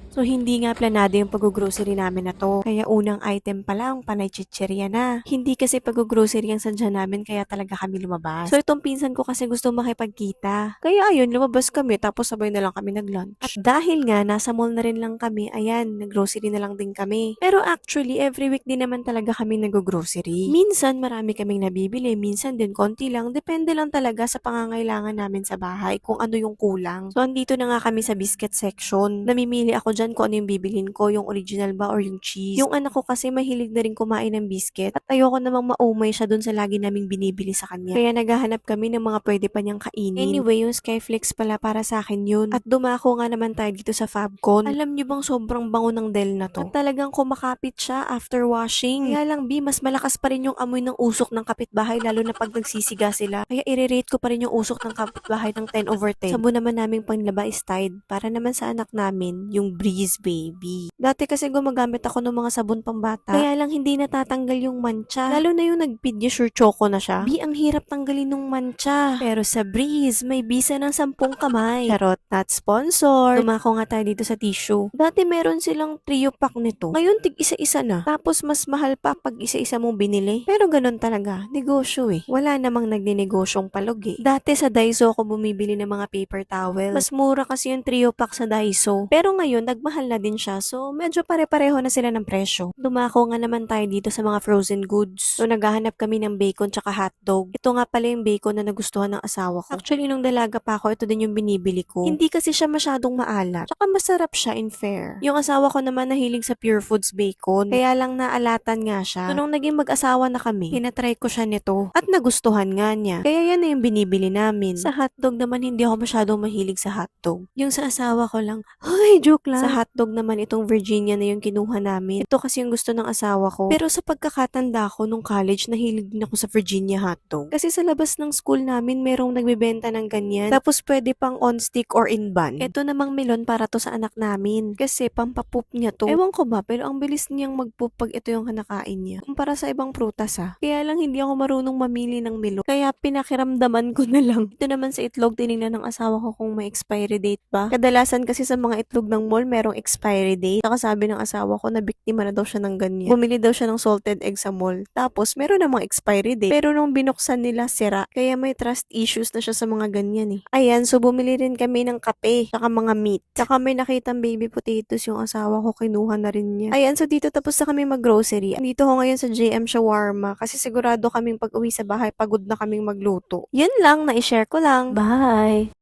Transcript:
So, hindi nga planado yung pag-grocery namin na to. Kaya unang item pa lang, panay chichirya na. Hindi kasi pag-grocery ang sadya namin kaya talaga kami lumabas. So, itong pinsan ko kasi gusto makipagkita. Kaya ayun, lumabas kami tapos sabay na lang kami nag-lunch. At dahil nga, nasa mall na rin lang kami, ayan, nag-grocery na lang din kami. Pero actually, every week din naman talaga kami nag-grocery. Minsan, marami kaming nabibili. Minsan din, konti lang. Depende lang talaga sa pangangailangan namin sa bahay kung ano yung kulang. So, andito na nga kami sa biscuit section. Namimili ako dyan kung ano yung bibilhin ko, yung original ba or yung cheese. Yung anak ko kasi mahilig na rin kumain ng biscuit at ayoko namang maumay siya dun sa lagi naming binibili sa kanya. Kaya naghahanap kami ng mga pwede pa niyang kainin. Anyway, yung Skyflakes pala para sa akin yun. At dumako nga naman tayo dito sa Fabcon. Alam niyo bang sobrang bango ng Del na to? At talagang kumakapit siya after washing. Kaya lang B, mas malakas pa rin yung amoy ng usok ng kapitbahay lalo na pag nagsisiga sila. Kaya i-rate ko pa rin yung usok ng kapitbahay ng 10/10. Sabon naman naming panglaba is Tide para naman sa anak namin, yung Breeze Baby. Dati kasi gumagamit ako ng mga sabon pambata. Kaya lang hindi natatanggal yung mancha. Lalo na yung nag-Pediasure Choco na siya. B, ang hirap tanggalin ng mancha. Pero sa Breeze, may bisa ng 10 kamay. Charot, not sponsored. Dumako nga tayo dito sa tissue. Dati meron silang trio pack nito. Ngayon, tig isa-isa na. Tapos mas mahal pa pag isa-isa mong binili. Pero ganun talaga, negosyo eh. Wala namang nagnenegosyong palog eh. Dati sa Daiso ako bumibili ng mga paper towel. Mas mura kasi yung trio pack sa Daiso. Pero ngayon, nagmahal na din siya. So, medyo pare-pareho na sila ng presyo. Dumako nga naman tayo dito sa mga frozen goods. So, naghahanap kami ng bacon tsaka hotdog. Ito nga pala yung bacon na nagustuhan ng asawa ko. Actually, nung dalaga pa ako, ito din yung binibili ko. Hindi kasi siya masyadong maalat. Tsaka masarap siya in fair. Yung asawa ko naman nahilig sa Pure Foods bacon. Kaya lang naalatan nga siya. So, nung naging mag-asawa na kami, tinatry ko siya nito. At nagustuhan nga niya. Kaya yan na yung binibili namin. Sa hotdog naman, hindi ako masyadong mahilig sa hotdog. Yung sa asawa ko lang, ay, joke lang. Sa hotdog naman, itong Virginia na yung kinuha namin. Ito kasi yung gusto ng asawa ko. Pero sa pagkakatanda ko nung college, nahilig din ako sa Virginia hotdog. Kasi sa labas ng school namin, merong nagbebenta ng ganyan. Tapos pwede pang on stick or in bun. Ito namang melon para to sa anak namin. Kasi pampapoop niya to. Ewan ko ba, pero ang bilis niyang magpoop pag ito yung kinakain niya. Kumpara sa ibang prutas ha. Kaya lang hindi ako marunong mamili ng melon. Kaya pinakiramdaman ko na lang. Ito naman sa itlog, tinignan ng asawa ko kung may expiry date ba. Kadalasan kasi sa mga itlog ng mall, merong expiry date. Saka sabi ng asawa ko na biktima na daw siya ng ganyan. Bumili daw siya ng salted egg sa mall. Tapos, meron namang expiry date. Pero nung binuksan nila, sira. Kaya may trust issues na siya sa mga ganyan eh. Ayan, so bumili rin kami ng kape. Saka mga meat. Saka may nakitang baby potatoes yung asawa ko, kinuha na rin niya. Ayan, so dito tapos na kami mag-grocery. Dito ko ngayon sa JM Shawarma kasi sigurado kaming pag-uwi sa bahay, pagod na kaming magluto. Yun lang, na-share ko lang. Bye!